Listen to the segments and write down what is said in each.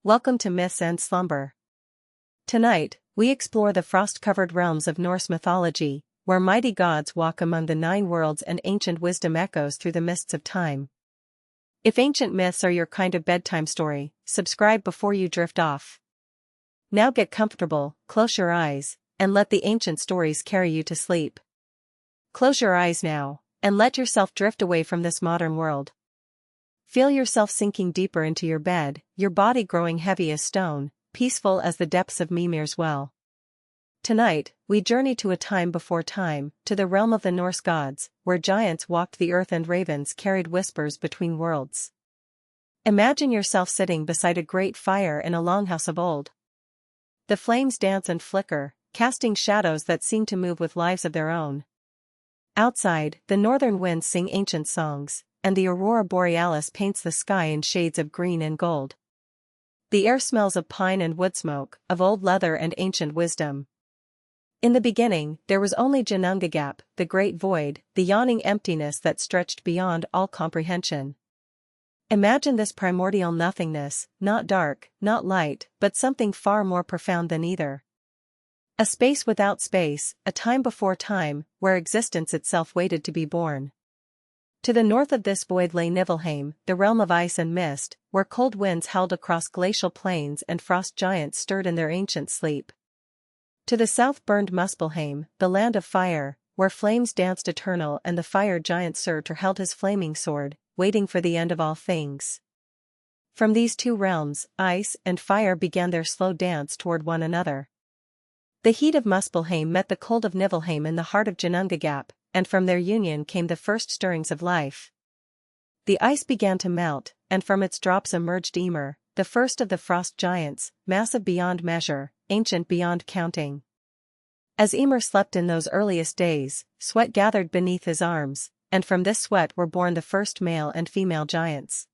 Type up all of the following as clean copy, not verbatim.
Welcome to Myths and Slumber. Tonight, we explore the frost-covered realms of Norse mythology, where mighty gods walk among the nine worlds and ancient wisdom echoes through the mists of time. If ancient myths are your kind of bedtime story, subscribe before you drift off. Now get comfortable, close your eyes, and let the ancient stories carry you to sleep. Close your eyes now, and let yourself drift away from this modern world. Feel yourself sinking deeper into your bed, your body growing heavy as stone, peaceful as the depths of Mimir's well. Tonight, we journey to a time before time, to the realm of the Norse gods, where giants walked the earth and ravens carried whispers between worlds. Imagine yourself sitting beside a great fire in a longhouse of old. The flames dance and flicker, casting shadows that seem to move with lives of their own. Outside, the northern winds sing ancient songs, and the aurora borealis paints the sky in shades of green and gold. The air smells of pine and wood smoke, of old leather and ancient wisdom. In the beginning, there was only Ginnungagap, the great void, the yawning emptiness that stretched beyond all comprehension. Imagine this primordial nothingness, not dark, not light, but something far more profound than either. A space without space, a time before time, where existence itself waited to be born. To the north of this void lay Niflheim, the realm of ice and mist, where cold winds howled across glacial plains and frost giants stirred in their ancient sleep. To the south burned Muspelheim, the land of fire, where flames danced eternal and the fire giant Surtur held his flaming sword, waiting for the end of all things. From these two realms, ice and fire began their slow dance toward one another. The heat of Muspelheim met the cold of Niflheim in the heart of Ginnungagap, and from their union came the first stirrings of life. The ice began to melt, and from its drops emerged Ymir, the first of the frost giants, massive beyond measure, ancient beyond counting. As Ymir slept in those earliest days, sweat gathered beneath his arms, and from this sweat were born the first male and female giants.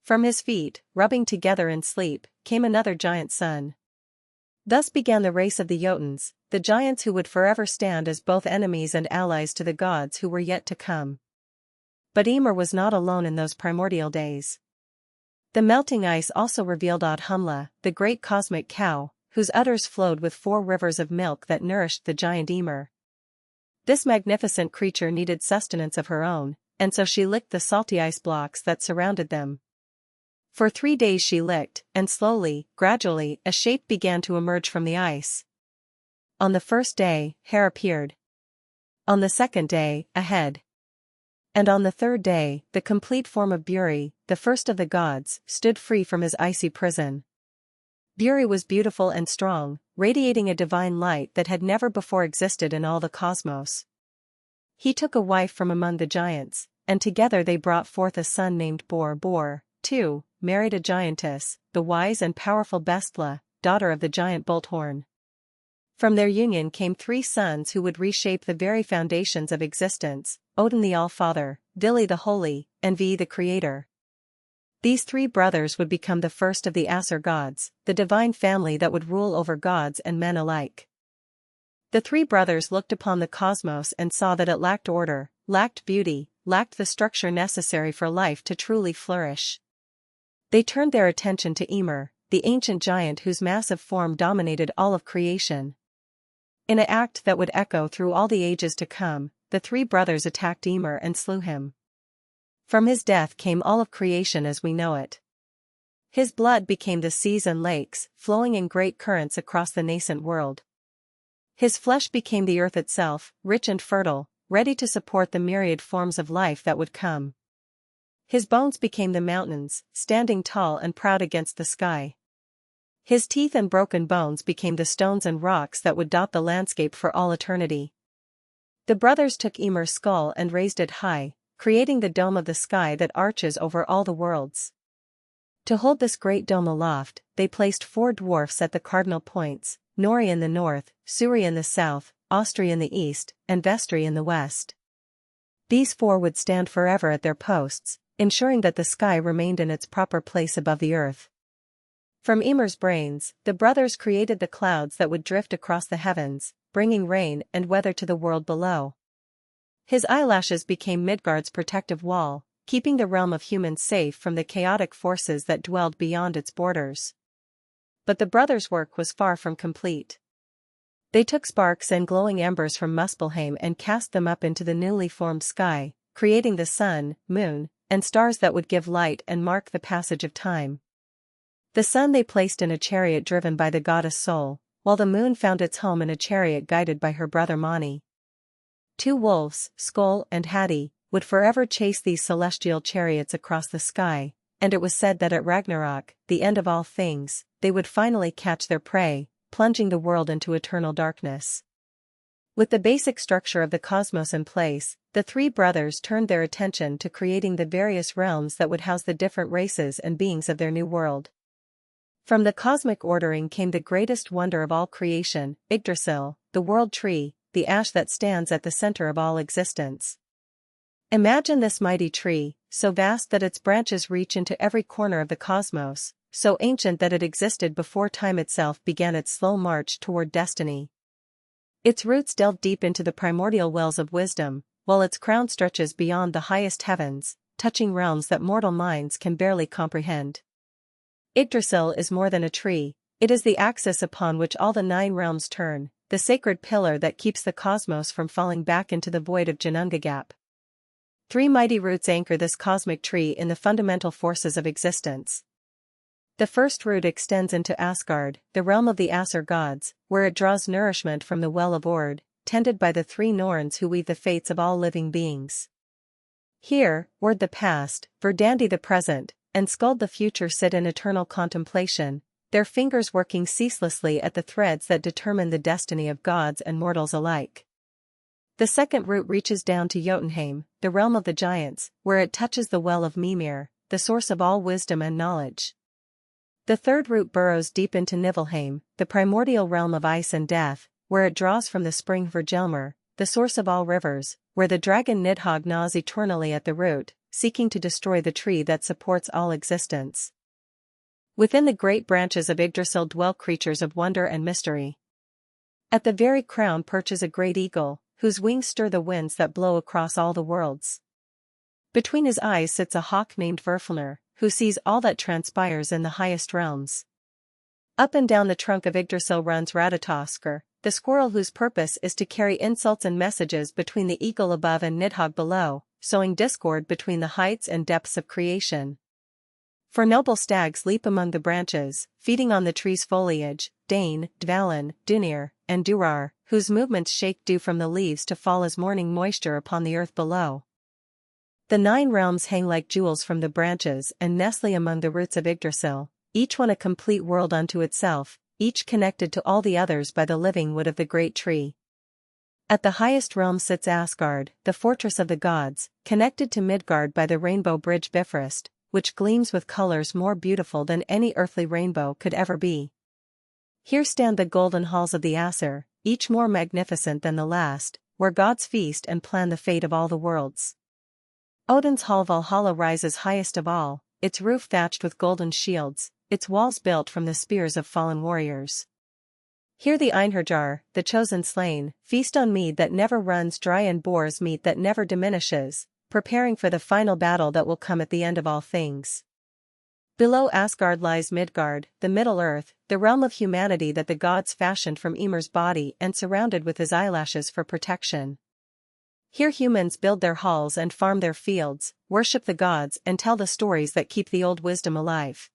From his feet, rubbing together in sleep, came another giant son. Thus began the race of the Jotuns, the giants who would forever stand as both enemies and allies to the gods who were yet to come. But Ymir was not alone in those primordial days. The melting ice also revealed Audhumla, the great cosmic cow, whose udders flowed with 4 rivers of milk that nourished the giant Ymir. This magnificent creature needed sustenance of her own, and so she licked the salty ice blocks that surrounded them. For 3 days she licked, and slowly, gradually, a shape began to emerge from the ice. On the first day, hair appeared. On the second day, a head. And on the third day, the complete form of Buri, the first of the gods, stood free from his icy prison. Buri was beautiful and strong, radiating a divine light that had never before existed in all the cosmos. He took a wife from among the giants, and together they brought forth a son named Bor, too, married a giantess, the wise and powerful Bestla, daughter of the giant Bolthorn. From their union came 3 sons who would reshape the very foundations of existence, Odin the All-Father, Vili the Holy, and Vi the Creator. These 3 brothers would become the first of the Aesir gods, the divine family that would rule over gods and men alike. The 3 brothers looked upon the cosmos and saw that it lacked order, lacked beauty, lacked the structure necessary for life to truly flourish. They turned their attention to Ymir, the ancient giant whose massive form dominated all of creation. In an act that would echo through all the ages to come, the 3 brothers attacked Ymir and slew him. From his death came all of creation as we know it. His blood became the seas and lakes, flowing in great currents across the nascent world. His flesh became the earth itself, rich and fertile, ready to support the myriad forms of life that would come. His bones became the mountains, standing tall and proud against the sky. His teeth and broken bones became the stones and rocks that would dot the landscape for all eternity. The brothers took Ymir's skull and raised it high, creating the dome of the sky that arches over all the worlds. To hold this great dome aloft, they placed 4 dwarfs at the cardinal points, Nori in the north, Suri in the south, Austri in the east, and Vestri in the west. These 4 would stand forever at their posts, ensuring that the sky remained in its proper place above the earth. From Ymir's brains, the brothers created the clouds that would drift across the heavens, bringing rain and weather to the world below. His eyelashes became Midgard's protective wall, keeping the realm of humans safe from the chaotic forces that dwelled beyond its borders. But the brothers' work was far from complete. They took sparks and glowing embers from Muspelheim and cast them up into the newly formed sky, creating the sun, moon, and stars that would give light and mark the passage of time. The sun they placed in a chariot driven by the goddess Sol, while the moon found its home in a chariot guided by her brother Mani. Two wolves, Skoll and Hati, would forever chase these celestial chariots across the sky, and it was said that at Ragnarok, the end of all things, they would finally catch their prey, plunging the world into eternal darkness. With the basic structure of the cosmos in place, the three brothers turned their attention to creating the various realms that would house the different races and beings of their new world. From the cosmic ordering came the greatest wonder of all creation, Yggdrasil, the world tree, the ash that stands at the center of all existence. Imagine this mighty tree, so vast that its branches reach into every corner of the cosmos, so ancient that it existed before time itself began its slow march toward destiny. Its roots delve deep into the primordial wells of wisdom, while its crown stretches beyond the highest heavens, touching realms that mortal minds can barely comprehend. Yggdrasil is more than a tree, it is the axis upon which all the 9 realms turn, the sacred pillar that keeps the cosmos from falling back into the void of Ginnungagap. 3 mighty roots anchor this cosmic tree in the fundamental forces of existence. The first root extends into Asgard, the realm of the Aesir gods, where it draws nourishment from the well of Ord, tended by the 3 Norns who weave the fates of all living beings. Here, Ord the past, Verdandi the present, and Skuld the future sit in eternal contemplation, their fingers working ceaselessly at the threads that determine the destiny of gods and mortals alike. The second root reaches down to Jotunheim, the realm of the giants, where it touches the well of Mimir, the source of all wisdom and knowledge. The third root burrows deep into Niflheim, the primordial realm of ice and death, where it draws from the spring Hvergelmir, the source of all rivers, where the dragon Nidhogg gnaws eternally at the root, seeking to destroy the tree that supports all existence. Within the great branches of Yggdrasil dwell creatures of wonder and mystery. At the very crown perches a great eagle, whose wings stir the winds that blow across all the worlds. Between his eyes sits a hawk named Verfilnir, who sees all that transpires in the highest realms. Up and down the trunk of Yggdrasil runs Ratatoskr, the squirrel whose purpose is to carry insults and messages between the eagle above and Nidhogg below, sowing discord between the heights and depths of creation. For noble stags leap among the branches, feeding on the tree's foliage, Dane, Dvalin, Dunir, and Durar, whose movements shake dew from the leaves to fall as morning moisture upon the earth below. The 9 realms hang like jewels from the branches and nestle among the roots of Yggdrasil, each one a complete world unto itself, each connected to all the others by the living wood of the great tree. At the highest realm sits Asgard, the fortress of the gods, connected to Midgard by the rainbow bridge Bifrost, which gleams with colors more beautiful than any earthly rainbow could ever be. Here stand the golden halls of the Aesir, each more magnificent than the last, where gods feast and plan the fate of all the worlds. Odin's hall Valhalla rises highest of all, its roof thatched with golden shields, its walls built from the spears of fallen warriors. Here the Einherjar, the chosen slain, feast on mead that never runs dry and boar's meat that never diminishes, preparing for the final battle that will come at the end of all things. Below Asgard lies Midgard, the Middle-earth, the realm of humanity that the gods fashioned from Ymir's body and surrounded with his eyelashes for protection. Here humans build their halls and farm their fields, worship the gods and tell the stories that keep the old wisdom alive.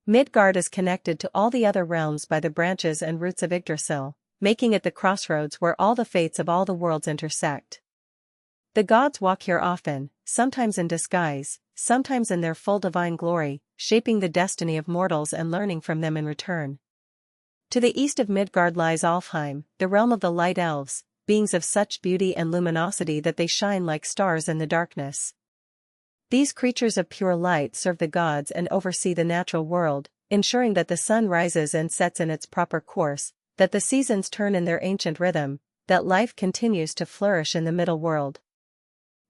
Midgard is connected to all the other realms by the branches and roots of Yggdrasil, making it the crossroads where all the fates of all the worlds intersect. The gods walk here often, sometimes in disguise, sometimes in their full divine glory, shaping the destiny of mortals and learning from them in return. To the east of Midgard lies Alfheim, the realm of the light elves, beings of such beauty and luminosity that they shine like stars in the darkness. These creatures of pure light serve the gods and oversee the natural world, ensuring that the sun rises and sets in its proper course, that the seasons turn in their ancient rhythm, that life continues to flourish in the middle world.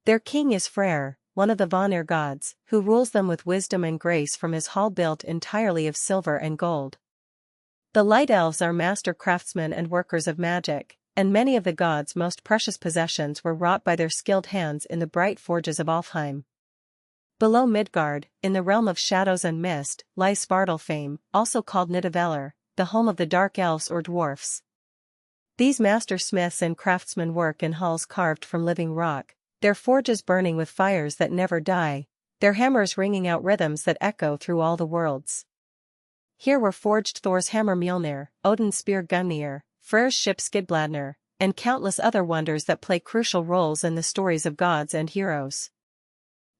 Their king is Freyr, one of the Vanir gods, who rules them with wisdom and grace from his hall built entirely of silver and gold. The light elves are master craftsmen and workers of magic, and many of the gods' most precious possessions were wrought by their skilled hands in the bright forges of Alfheim. Below Midgard, in the realm of shadows and mist, lies Svartalfheim, also called Nidavellir, the home of the dark elves or dwarfs. These master smiths and craftsmen work in halls carved from living rock, their forges burning with fires that never die, their hammers ringing out rhythms that echo through all the worlds. Here were forged Thor's hammer Mjolnir, Odin's spear Gungnir, Freyr's ship Skidbladnir, and countless other wonders that play crucial roles in the stories of gods and heroes.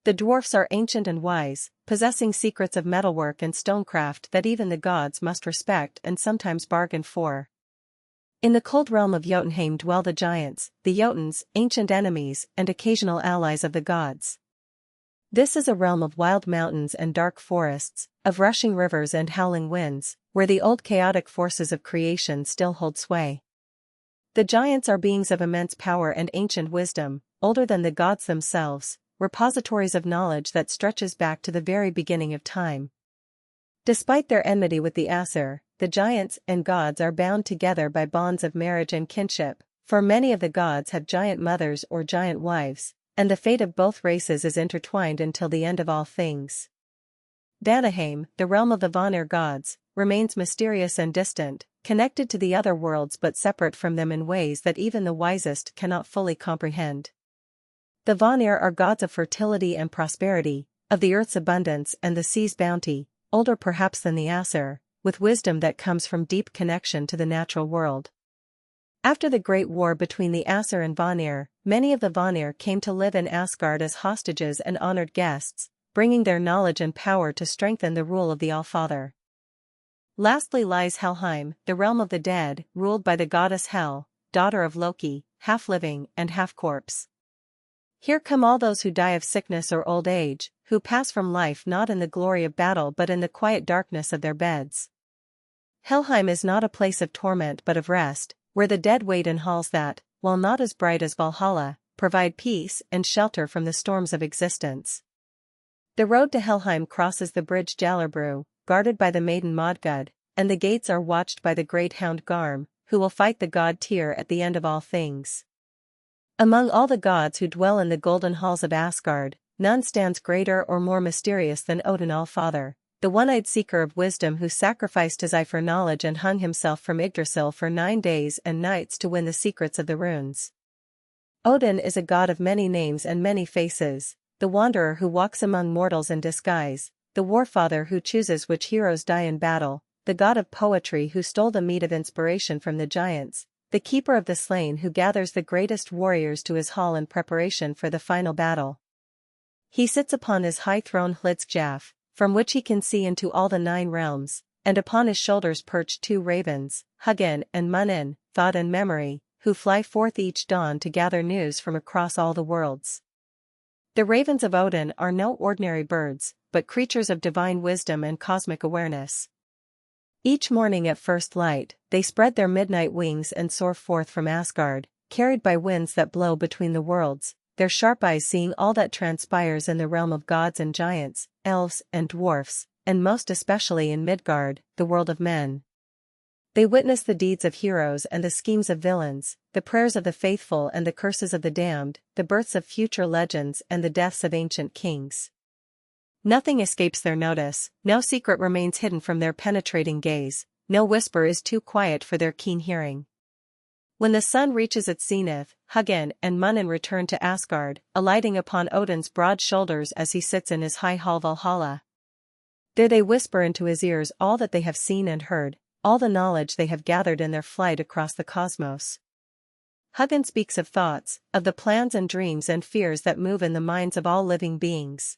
The dwarfs are ancient and wise, possessing secrets of metalwork and stonecraft that even the gods must respect and sometimes bargain for. In the cold realm of Jotunheim dwell the giants, the Jotuns, ancient enemies and occasional allies of the gods. This is a realm of wild mountains and dark forests, of rushing rivers and howling winds, where the old chaotic forces of creation still hold sway. The giants are beings of immense power and ancient wisdom, older than the gods themselves, repositories of knowledge that stretches back to the very beginning of time. Despite their enmity with the Aesir, the giants and gods are bound together by bonds of marriage and kinship, for many of the gods have giant mothers or giant wives, and the fate of both races is intertwined until the end of all things. Vanaheim, the realm of the Vanir gods, remains mysterious and distant, connected to the other worlds but separate from them in ways that even the wisest cannot fully comprehend. The Vanir are gods of fertility and prosperity, of the earth's abundance and the sea's bounty, older perhaps than the Aesir, with wisdom that comes from deep connection to the natural world. After the Great War between the Aesir and Vanir, many of the Vanir came to live in Asgard as hostages and honored guests, bringing their knowledge and power to strengthen the rule of the Allfather. Lastly lies Helheim, the realm of the dead, ruled by the goddess Hel, daughter of Loki, half living and half corpse. Here come all those who die of sickness or old age, who pass from life not in the glory of battle but in the quiet darkness of their beds. Helheim is not a place of torment but of rest, where the dead wait in halls that, while not as bright as Valhalla, provide peace and shelter from the storms of existence. The road to Helheim crosses the bridge Jalarbru, guarded by the maiden Modgud, and the gates are watched by the great hound Garm, who will fight the god Tyr at the end of all things. Among all the gods who dwell in the golden halls of Asgard, none stands greater or more mysterious than Odin Allfather, the one-eyed seeker of wisdom who sacrificed his eye for knowledge and hung himself from Yggdrasil for 9 days and nights to win the secrets of the runes. Odin is a god of many names and many faces, the wanderer who walks among mortals in disguise, the warfather who chooses which heroes die in battle, the god of poetry who stole the mead of inspiration from the giants, the keeper of the slain who gathers the greatest warriors to his hall in preparation for the final battle. He sits upon his high throne Hlidskjalf, from which he can see into all the 9 realms, and upon his shoulders perch 2 ravens, Hugin and Munin, Thought and Memory, who fly forth each dawn to gather news from across all the worlds. The ravens of Odin are no ordinary birds, but creatures of divine wisdom and cosmic awareness. Each morning at first light, they spread their midnight wings and soar forth from Asgard, carried by winds that blow between the worlds, their sharp eyes seeing all that transpires in the realm of gods and giants, elves and dwarfs, and most especially in Midgard, the world of men. They witness the deeds of heroes and the schemes of villains, the prayers of the faithful and the curses of the damned, the births of future legends and the deaths of ancient kings. Nothing escapes their notice, no secret remains hidden from their penetrating gaze, no whisper is too quiet for their keen hearing. When the sun reaches its zenith, Hugin and Munin return to Asgard, alighting upon Odin's broad shoulders as he sits in his high hall Valhalla. There they whisper into his ears all that they have seen and heard, all the knowledge they have gathered in their flight across the cosmos. Hugin speaks of thoughts, of the plans and dreams and fears that move in the minds of all living beings.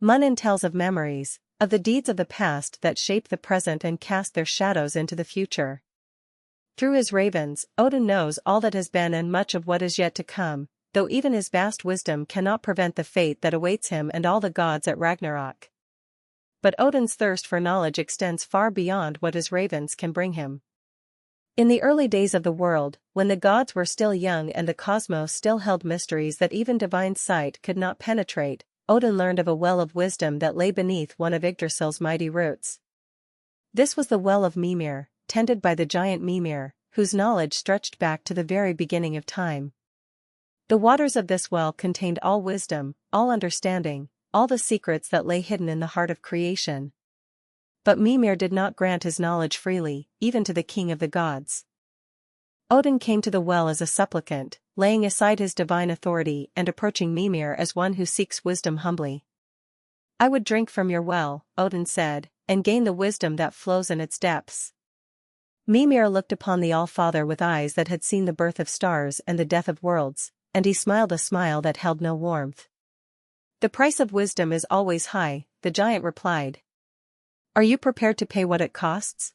Munin tells of memories, of the deeds of the past that shape the present and cast their shadows into the future. Through his ravens, Odin knows all that has been and much of what is yet to come, though even his vast wisdom cannot prevent the fate that awaits him and all the gods at Ragnarok. But Odin's thirst for knowledge extends far beyond what his ravens can bring him. In the early days of the world, when the gods were still young and the cosmos still held mysteries that even divine sight could not penetrate, Odin learned of a well of wisdom that lay beneath one of Yggdrasil's mighty roots. This was the well of Mimir, tended by the giant Mimir, whose knowledge stretched back to the very beginning of time. The waters of this well contained all wisdom, all understanding, all the secrets that lay hidden in the heart of creation. But Mimir did not grant his knowledge freely, even to the king of the gods. Odin came to the well as a supplicant, laying aside his divine authority and approaching Mimir as one who seeks wisdom humbly. "I would drink from your well," Odin said, "and gain the wisdom that flows in its depths." Mimir looked upon the All-Father with eyes that had seen the birth of stars and the death of worlds, and he smiled a smile that held no warmth. "The price of wisdom is always high," the giant replied. "Are you prepared to pay what it costs?"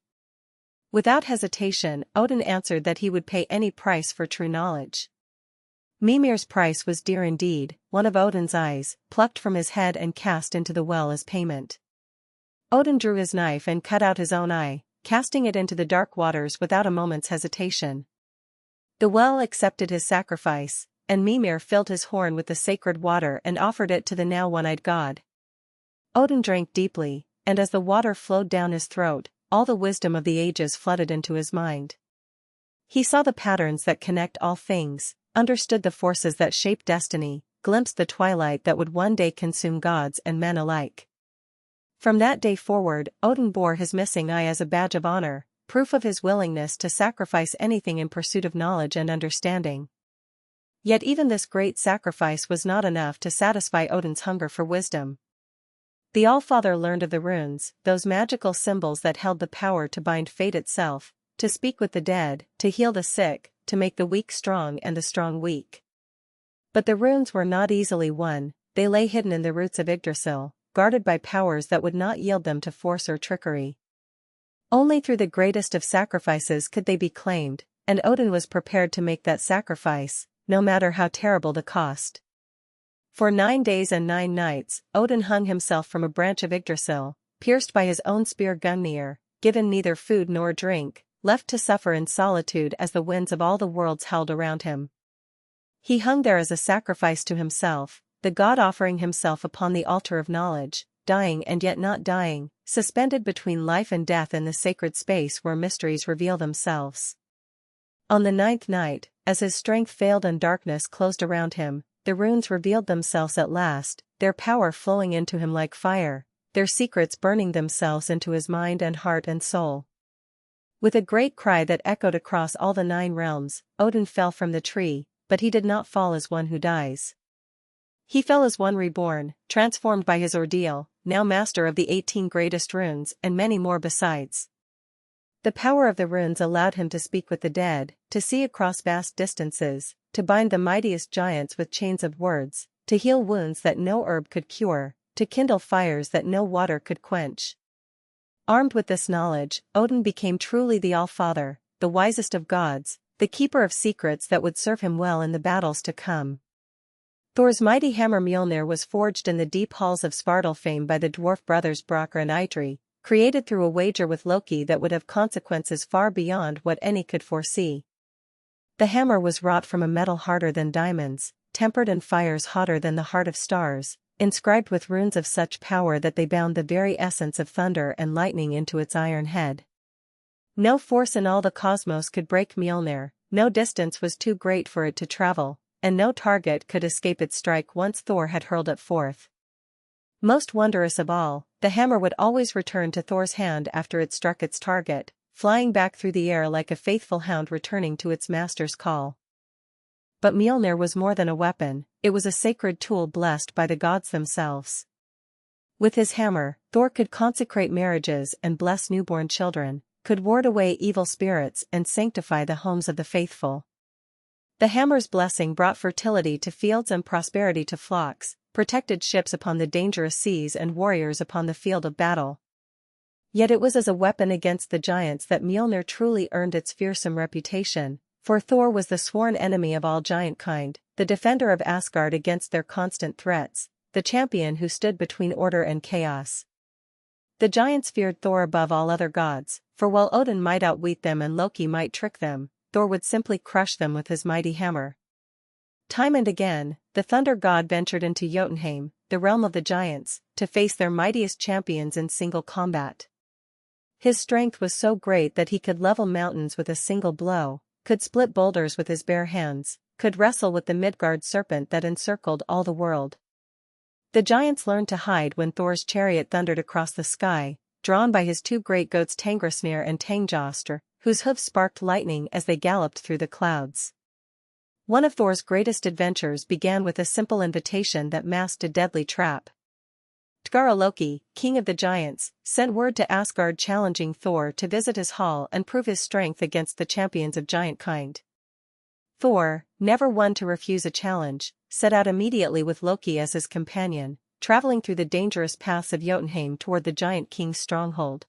Without hesitation, Odin answered that he would pay any price for true knowledge. Mimir's price was dear indeed, one of Odin's eyes, plucked from his head and cast into the well as payment. Odin drew his knife and cut out his own eye, casting it into the dark waters without a moment's hesitation. The well accepted his sacrifice, and Mimir filled his horn with the sacred water and offered it to the now one-eyed god. Odin drank deeply, and as the water flowed down his throat, all the wisdom of the ages flooded into his mind. He saw the patterns that connect all things, understood the forces that shape destiny, glimpsed the twilight that would one day consume gods and men alike. From that day forward, Odin bore his missing eye as a badge of honor, proof of his willingness to sacrifice anything in pursuit of knowledge and understanding. Yet even this great sacrifice was not enough to satisfy Odin's hunger for wisdom. The Allfather learned of the runes, those magical symbols that held the power to bind fate itself, to speak with the dead, to heal the sick, to make the weak strong and the strong weak. But the runes were not easily won, they lay hidden in the roots of Yggdrasil, guarded by powers that would not yield them to force or trickery. Only through the greatest of sacrifices could they be claimed, and Odin was prepared to make that sacrifice, no matter how terrible the cost. For 9 days and 9 nights, Odin hung himself from a branch of Yggdrasil, pierced by his own spear Gungnir, given neither food nor drink, left to suffer in solitude as the winds of all the worlds howled around him. He hung there as a sacrifice to himself, the god offering himself upon the altar of knowledge, dying and yet not dying, suspended between life and death in the sacred space where mysteries reveal themselves. On the 9th night, as his strength failed and darkness closed around him, the runes revealed themselves at last, their power flowing into him like fire, their secrets burning themselves into his mind and heart and soul. With a great cry that echoed across all the 9 realms, Odin fell from the tree, but he did not fall as one who dies. He fell as one reborn, transformed by his ordeal, now master of the 18 greatest runes and many more besides. The power of the runes allowed him to speak with the dead, to see across vast distances, to bind the mightiest giants with chains of words, to heal wounds that no herb could cure, to kindle fires that no water could quench. Armed with this knowledge, Odin became truly the All-Father, the wisest of gods, the keeper of secrets that would serve him well in the battles to come. Thor's mighty hammer Mjolnir was forged in the deep halls of Svartalfheim by the dwarf brothers Brakr and Eitri, created through a wager with Loki that would have consequences far beyond what any could foresee. The hammer was wrought from a metal harder than diamonds, tempered in fires hotter than the heart of stars, inscribed with runes of such power that they bound the very essence of thunder and lightning into its iron head. No force in all the cosmos could break Mjolnir, no distance was too great for it to travel, and no target could escape its strike once Thor had hurled it forth. Most wondrous of all, the hammer would always return to Thor's hand after it struck its target, flying back through the air like a faithful hound returning to its master's call. But Mjolnir was more than a weapon, it was a sacred tool blessed by the gods themselves. With his hammer, Thor could consecrate marriages and bless newborn children, could ward away evil spirits and sanctify the homes of the faithful. The hammer's blessing brought fertility to fields and prosperity to flocks, protected ships upon the dangerous seas and warriors upon the field of battle. Yet it was as a weapon against the giants that Mjolnir truly earned its fearsome reputation, for Thor was the sworn enemy of all giantkind, the defender of Asgard against their constant threats, the champion who stood between order and chaos. The giants feared Thor above all other gods, for while Odin might outwit them and Loki might trick them, Thor would simply crush them with his mighty hammer. Time and again, the thunder god ventured into Jotunheim, the realm of the giants, to face their mightiest champions in single combat. His strength was so great that he could level mountains with a single blow, could split boulders with his bare hands, could wrestle with the Midgard serpent that encircled all the world. The giants learned to hide when Thor's chariot thundered across the sky, drawn by his two great goats Tangrasnir and Tangjostr, whose hooves sparked lightning as they galloped through the clouds. One of Thor's greatest adventures began with a simple invitation that masked a deadly trap. Loki, king of the giants, sent word to Asgard challenging Thor to visit his hall and prove his strength against the champions of giantkind. Thor, never one to refuse a challenge, set out immediately with Loki as his companion, traveling through the dangerous paths of Jotunheim toward the giant king's stronghold.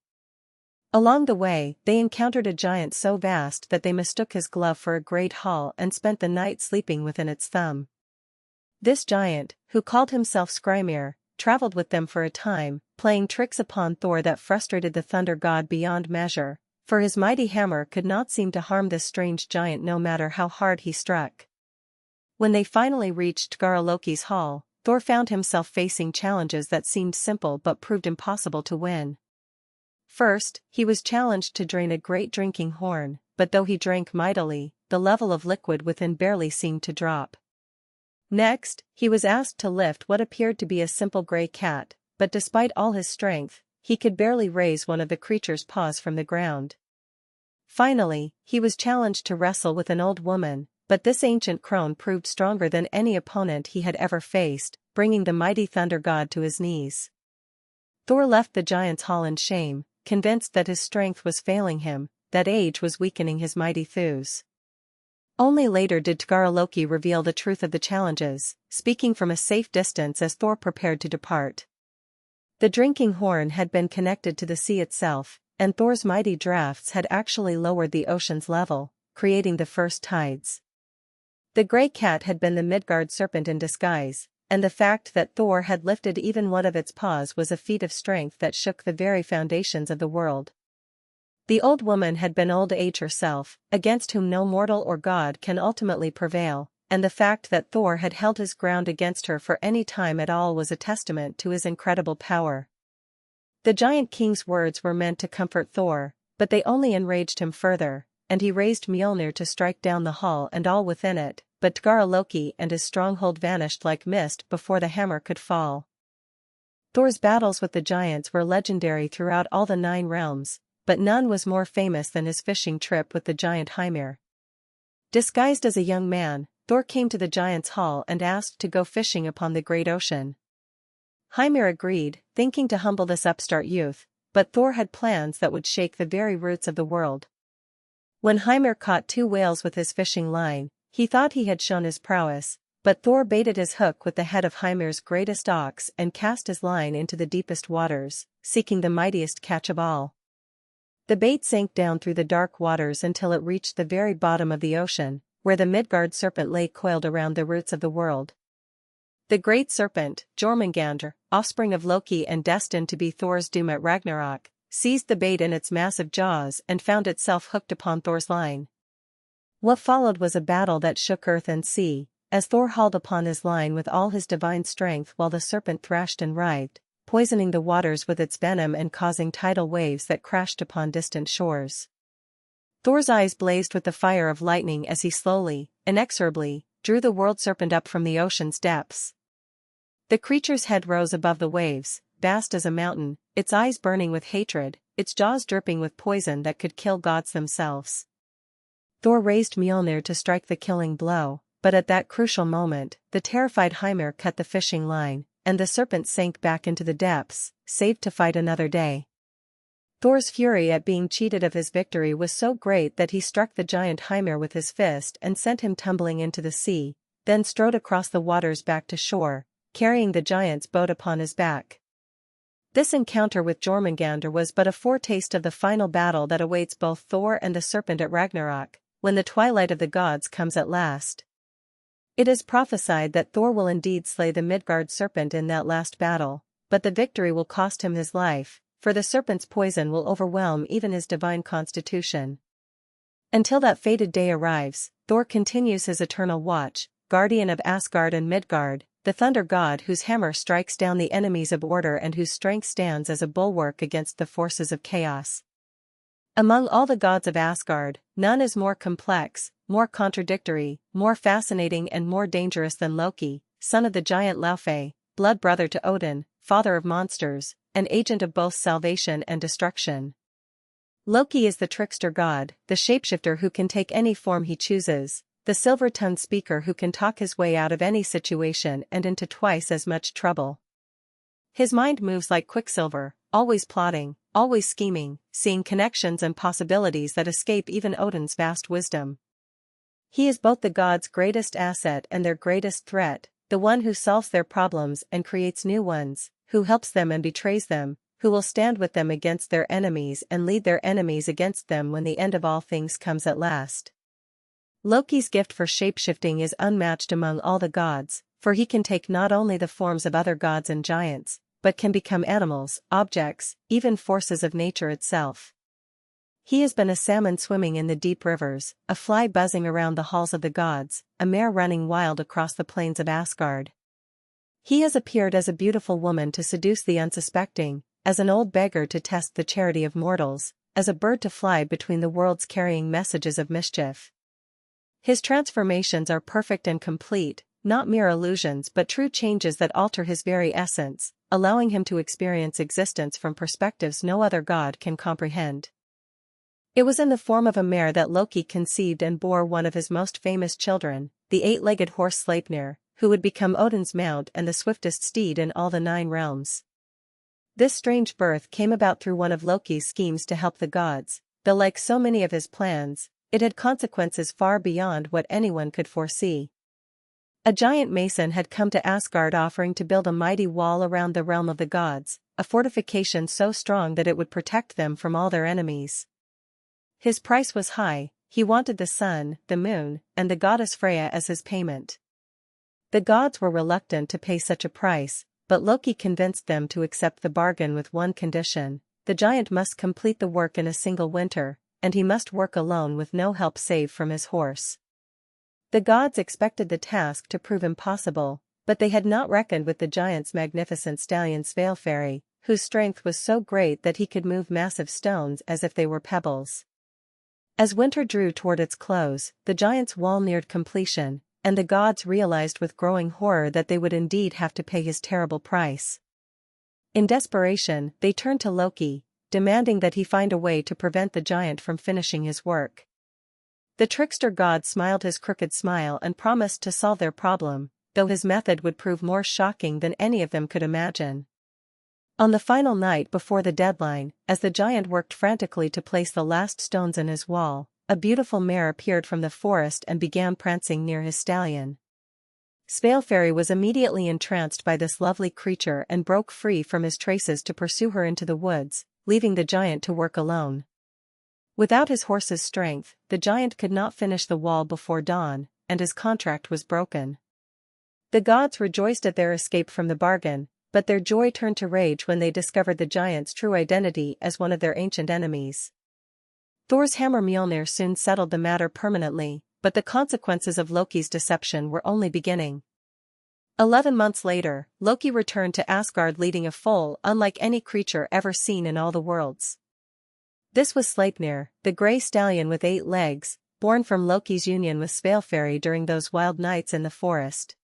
Along the way, they encountered a giant so vast that they mistook his glove for a great hall and spent the night sleeping within its thumb. This giant, who called himself Skrymir, traveled with them for a time, playing tricks upon Thor that frustrated the thunder god beyond measure, for his mighty hammer could not seem to harm this strange giant no matter how hard he struck. When they finally reached Loki's hall, Thor found himself facing challenges that seemed simple but proved impossible to win. First, he was challenged to drain a great drinking horn, but though he drank mightily, the level of liquid within barely seemed to drop. Next, he was asked to lift what appeared to be a simple gray cat, but despite all his strength, he could barely raise one of the creature's paws from the ground. Finally, he was challenged to wrestle with an old woman, but this ancient crone proved stronger than any opponent he had ever faced, bringing the mighty thunder god to his knees. Thor left the giant's hall in shame, convinced that his strength was failing him, that age was weakening his mighty thews. Only later did Loki reveal the truth of the challenges, speaking from a safe distance as Thor prepared to depart. The drinking horn had been connected to the sea itself, and Thor's mighty drafts had actually lowered the ocean's level, creating the first tides. The grey cat had been the Midgard serpent in disguise, and the fact that Thor had lifted even one of its paws was a feat of strength that shook the very foundations of the world. The old woman had been old age herself, against whom no mortal or god can ultimately prevail, and the fact that Thor had held his ground against her for any time at all was a testament to his incredible power. The giant king's words were meant to comfort Thor, but they only enraged him further, and he raised Mjolnir to strike down the hall and all within it, but Loki and his stronghold vanished like mist before the hammer could fall. Thor's battles with the giants were legendary throughout all the 9 realms, but none was more famous than his fishing trip with the giant Hymir. Disguised as a young man, Thor came to the giant's hall and asked to go fishing upon the great ocean. Hymir agreed, thinking to humble this upstart youth, but Thor had plans that would shake the very roots of the world. When Hymir caught 2 whales with his fishing line, he thought he had shown his prowess, but Thor baited his hook with the head of Hymir's greatest ox and cast his line into the deepest waters, seeking the mightiest catch of all. The bait sank down through the dark waters until it reached the very bottom of the ocean, where the Midgard serpent lay coiled around the roots of the world. The great serpent, Jormungandr, offspring of Loki and destined to be Thor's doom at Ragnarok, seized the bait in its massive jaws and found itself hooked upon Thor's line. What followed was a battle that shook earth and sea, as Thor hauled upon his line with all his divine strength while the serpent thrashed and writhed, poisoning the waters with its venom and causing tidal waves that crashed upon distant shores. Thor's eyes blazed with the fire of lightning as he slowly, inexorably, drew the world serpent up from the ocean's depths. The creature's head rose above the waves, vast as a mountain, its eyes burning with hatred, its jaws dripping with poison that could kill gods themselves. Thor raised Mjolnir to strike the killing blow, but at that crucial moment, the terrified Hymir cut the fishing line, and the serpent sank back into the depths, saved to fight another day. Thor's fury at being cheated of his victory was so great that he struck the giant Hymir with his fist and sent him tumbling into the sea, then strode across the waters back to shore, carrying the giant's boat upon his back. This encounter with Jormungandr was but a foretaste of the final battle that awaits both Thor and the serpent at Ragnarok, when the twilight of the gods comes at last. It is prophesied that Thor will indeed slay the Midgard serpent in that last battle, but the victory will cost him his life, for the serpent's poison will overwhelm even his divine constitution. Until that fated day arrives, Thor continues his eternal watch, guardian of Asgard and Midgard, the thunder god whose hammer strikes down the enemies of order and whose strength stands as a bulwark against the forces of chaos. Among all the gods of Asgard, none is more complex, more contradictory, more fascinating and more dangerous than Loki, son of the giant Laufey, blood brother to Odin, father of monsters, an agent of both salvation and destruction. Loki is the trickster god, the shapeshifter who can take any form he chooses, the silver-tongued speaker who can talk his way out of any situation and into twice as much trouble. His mind moves like quicksilver, always plotting, always scheming, seeing connections and possibilities that escape even Odin's vast wisdom. He is both the gods' greatest asset and their greatest threat, the one who solves their problems and creates new ones, who helps them and betrays them, who will stand with them against their enemies and lead their enemies against them when the end of all things comes at last. Loki's gift for shapeshifting is unmatched among all the gods, for he can take not only the forms of other gods and giants, but can become animals, objects, even forces of nature itself. He has been a salmon swimming in the deep rivers, a fly buzzing around the halls of the gods, a mare running wild across the plains of Asgard. He has appeared as a beautiful woman to seduce the unsuspecting, as an old beggar to test the charity of mortals, as a bird to fly between the worlds carrying messages of mischief. His transformations are perfect and complete, not mere illusions but true changes that alter his very essence, allowing him to experience existence from perspectives no other god can comprehend. It was in the form of a mare that Loki conceived and bore one of his most famous children, the eight-legged horse Sleipnir, who would become Odin's mount and the swiftest steed in all the 9 realms. This strange birth came about through one of Loki's schemes to help the gods, though like so many of his plans, it had consequences far beyond what anyone could foresee. A giant mason had come to Asgard offering to build a mighty wall around the realm of the gods, a fortification so strong that it would protect them from all their enemies. His price was high, he wanted the sun, the moon, and the goddess Freya as his payment. The gods were reluctant to pay such a price, but Loki convinced them to accept the bargain with one condition: the giant must complete the work in a single winter, and he must work alone with no help save from his horse. The gods expected the task to prove impossible, but they had not reckoned with the giant's magnificent stallion Svalfari, whose strength was so great that he could move massive stones as if they were pebbles. As winter drew toward its close, the giant's wall neared completion, and the gods realized with growing horror that they would indeed have to pay his terrible price. In desperation, they turned to Loki, demanding that he find a way to prevent the giant from finishing his work. The trickster god smiled his crooked smile and promised to solve their problem, though his method would prove more shocking than any of them could imagine. On the final night before the deadline, as the giant worked frantically to place the last stones in his wall, a beautiful mare appeared from the forest and began prancing near his stallion. Svalfari was immediately entranced by this lovely creature and broke free from his traces to pursue her into the woods, leaving the giant to work alone. Without his horse's strength, the giant could not finish the wall before dawn, and his contract was broken. The gods rejoiced at their escape from the bargain, but their joy turned to rage when they discovered the giant's true identity as one of their ancient enemies. Thor's hammer Mjolnir soon settled the matter permanently, but the consequences of Loki's deception were only beginning. 11 months later, Loki returned to Asgard leading a foal unlike any creature ever seen in all the worlds. This was Sleipnir, the grey stallion with 8 legs, born from Loki's union with Svalfari during those wild nights in the forest.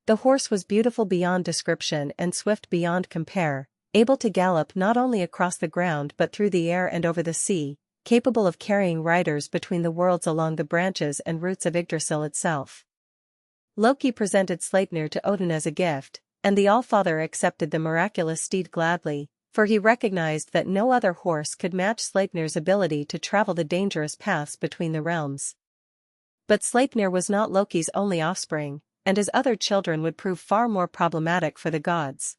The horse was beautiful beyond description and swift beyond compare, able to gallop not only across the ground but through the air and over the sea, capable of carrying riders between the worlds along the branches and roots of Yggdrasil itself. Loki presented Sleipnir to Odin as a gift, and the Allfather accepted the miraculous steed gladly, for he recognized that no other horse could match Sleipnir's ability to travel the dangerous paths between the realms. But Sleipnir was not Loki's only offspring, and his other children would prove far more problematic for the gods.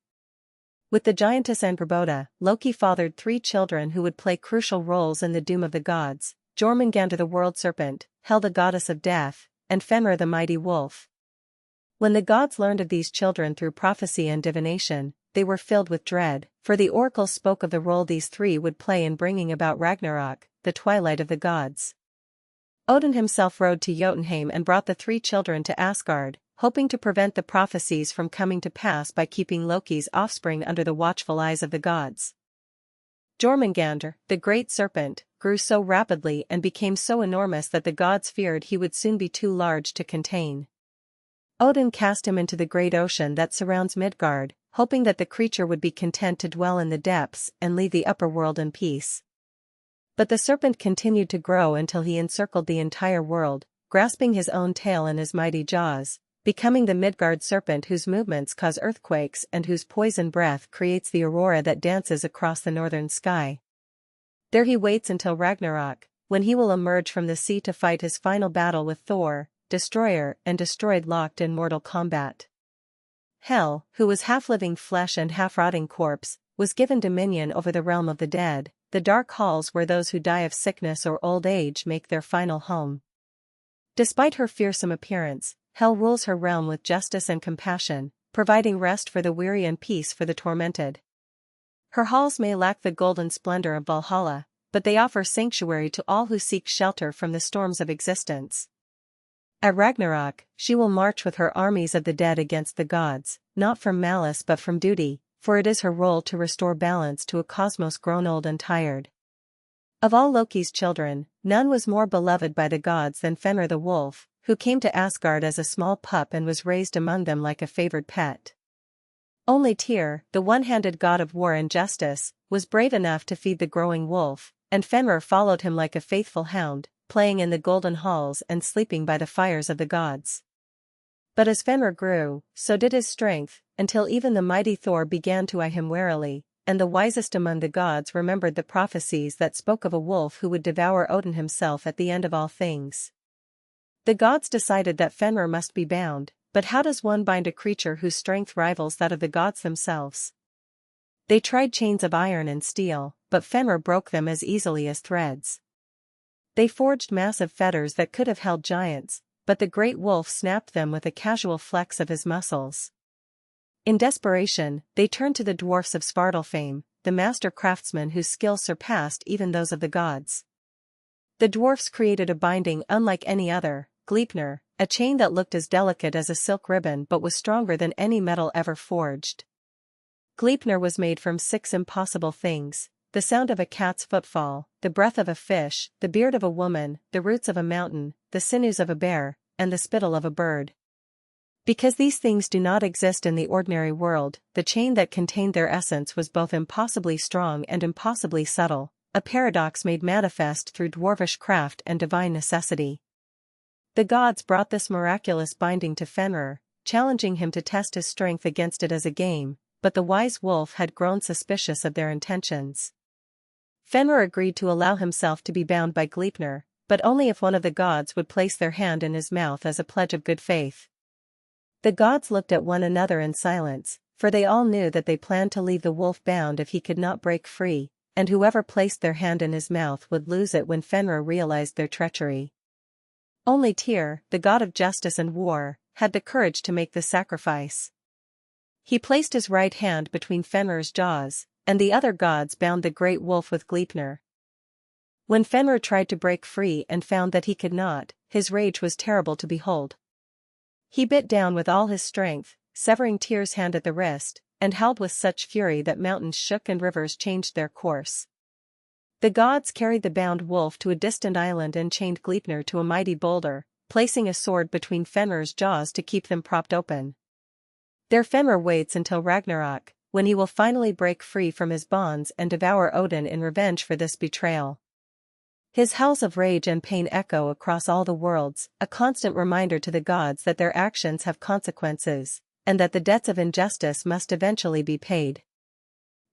With the giantess Angrboda, Loki fathered 3 children who would play crucial roles in the doom of the gods: Jormungandr the world serpent, Hel the goddess of death, and Fenrir the mighty wolf. When the gods learned of these children through prophecy and divination, they were filled with dread, for the oracles spoke of the role these 3 would play in bringing about Ragnarok, the twilight of the gods. Odin himself rode to Jotunheim and brought the 3 children to Asgard, hoping to prevent the prophecies from coming to pass by keeping Loki's offspring under the watchful eyes of the gods. Jormungandr, the great serpent, grew so rapidly and became so enormous that the gods feared he would soon be too large to contain. Odin cast him into the great ocean that surrounds Midgard, hoping that the creature would be content to dwell in the depths and leave the upper world in peace. But the serpent continued to grow until he encircled the entire world, grasping his own tail in his mighty jaws, becoming the Midgard serpent whose movements cause earthquakes and whose poison breath creates the aurora that dances across the northern sky. There he waits until Ragnarok, when he will emerge from the sea to fight his final battle with Thor, Destroyer and Destroyed, locked in mortal combat. Hel, who was half-living flesh and half-rotting corpse, was given dominion over the realm of the dead, the dark halls where those who die of sickness or old age make their final home. Despite her fearsome appearance, Hel rules her realm with justice and compassion, providing rest for the weary and peace for the tormented. Her halls may lack the golden splendor of Valhalla, but they offer sanctuary to all who seek shelter from the storms of existence. At Ragnarok, she will march with her armies of the dead against the gods, not from malice but from duty, for it is her role to restore balance to a cosmos grown old and tired. Of all Loki's children, none was more beloved by the gods than Fenrir the wolf, who came to Asgard as a small pup and was raised among them like a favored pet. Only Tyr, the one-handed god of war and justice, was brave enough to feed the growing wolf, and Fenrir followed him like a faithful hound, playing in the golden halls and sleeping by the fires of the gods. But as Fenrir grew, so did his strength, until even the mighty Thor began to eye him warily, and the wisest among the gods remembered the prophecies that spoke of a wolf who would devour Odin himself at the end of all things. The gods decided that Fenrir must be bound, but how does one bind a creature whose strength rivals that of the gods themselves? They tried chains of iron and steel, but Fenrir broke them as easily as threads. They forged massive fetters that could have held giants, but the great wolf snapped them with a casual flex of his muscles. In desperation, they turned to the dwarfs of Svartalfheim, the master craftsmen whose skill surpassed even those of the gods. The dwarfs created a binding unlike any other, Gleipnir, a chain that looked as delicate as a silk ribbon but was stronger than any metal ever forged. Gleipnir was made from 6 impossible things: the sound of a cat's footfall, the breath of a fish, the beard of a woman, the roots of a mountain, the sinews of a bear, and the spittle of a bird. Because these things do not exist in the ordinary world, the chain that contained their essence was both impossibly strong and impossibly subtle, a paradox made manifest through dwarvish craft and divine necessity. The gods brought this miraculous binding to Fenrir, challenging him to test his strength against it as a game, but the wise wolf had grown suspicious of their intentions. Fenrir agreed to allow himself to be bound by Gleipnir, but only if one of the gods would place their hand in his mouth as a pledge of good faith. The gods looked at one another in silence, for they all knew that they planned to leave the wolf bound if he could not break free, and whoever placed their hand in his mouth would lose it when Fenrir realized their treachery. Only Tyr, the god of justice and war, had the courage to make the sacrifice. He placed his right hand between Fenrir's jaws, and the other gods bound the great wolf with Gleipnir. When Fenrir tried to break free and found that he could not, his rage was terrible to behold. He bit down with all his strength, severing Tyr's hand at the wrist, and howled with such fury that mountains shook and rivers changed their course. The gods carried the bound wolf to a distant island and chained Gleipnir to a mighty boulder, placing a sword between Fenrir's jaws to keep them propped open. There Fenrir waits until Ragnarok, when he will finally break free from his bonds and devour Odin in revenge for this betrayal. His howls of rage and pain echo across all the worlds, a constant reminder to the gods that their actions have consequences, and that the debts of injustice must eventually be paid.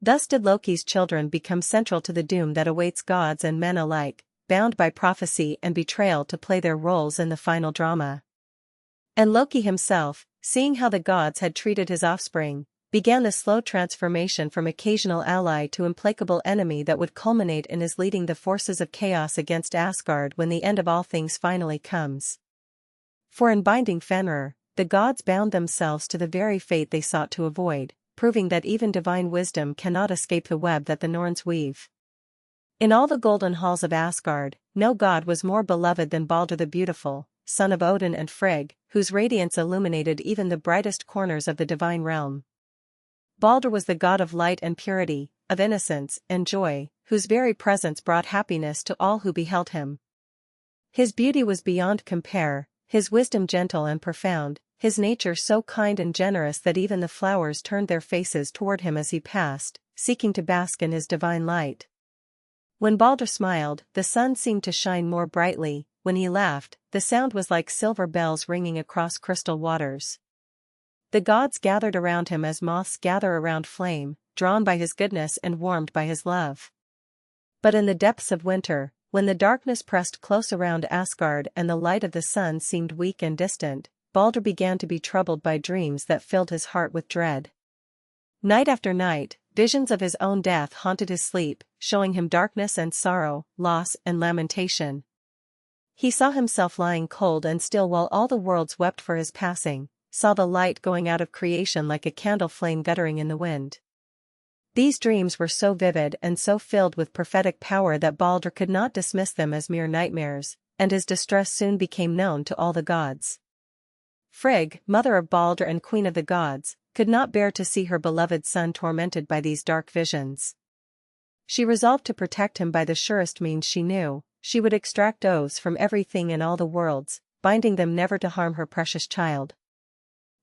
Thus did Loki's children become central to the doom that awaits gods and men alike, bound by prophecy and betrayal to play their roles in the final drama. And Loki himself, seeing how the gods had treated his offspring, began the slow transformation from occasional ally to implacable enemy that would culminate in his leading the forces of chaos against Asgard when the end of all things finally comes. For in binding Fenrir, the gods bound themselves to the very fate they sought to avoid, proving that even divine wisdom cannot escape the web that the Norns weave. In all the golden halls of Asgard, no god was more beloved than Baldur the Beautiful, son of Odin and Frigg, whose radiance illuminated even the brightest corners of the divine realm. Baldur was the god of light and purity, of innocence and joy, whose very presence brought happiness to all who beheld him. His beauty was beyond compare, his wisdom gentle and profound, his nature so kind and generous that even the flowers turned their faces toward him as he passed, seeking to bask in his divine light. When Balder smiled, the sun seemed to shine more brightly. When he laughed, the sound was like silver bells ringing across crystal waters. The gods gathered around him as moths gather around flame, drawn by his goodness and warmed by his love. But in the depths of winter, when the darkness pressed close around Asgard and the light of the sun seemed weak and distant, Balder began to be troubled by dreams that filled his heart with dread. Night after night, visions of his own death haunted his sleep, showing him darkness and sorrow, loss and lamentation. He saw himself lying cold and still while all the worlds wept for his passing, saw the light going out of creation like a candle flame guttering in the wind. These dreams were so vivid and so filled with prophetic power that Balder could not dismiss them as mere nightmares, and his distress soon became known to all the gods. Frigg, mother of Balder and queen of the gods, could not bear to see her beloved son tormented by these dark visions. She resolved to protect him by the surest means she knew. She would extract oaths from everything in all the worlds, binding them never to harm her precious child.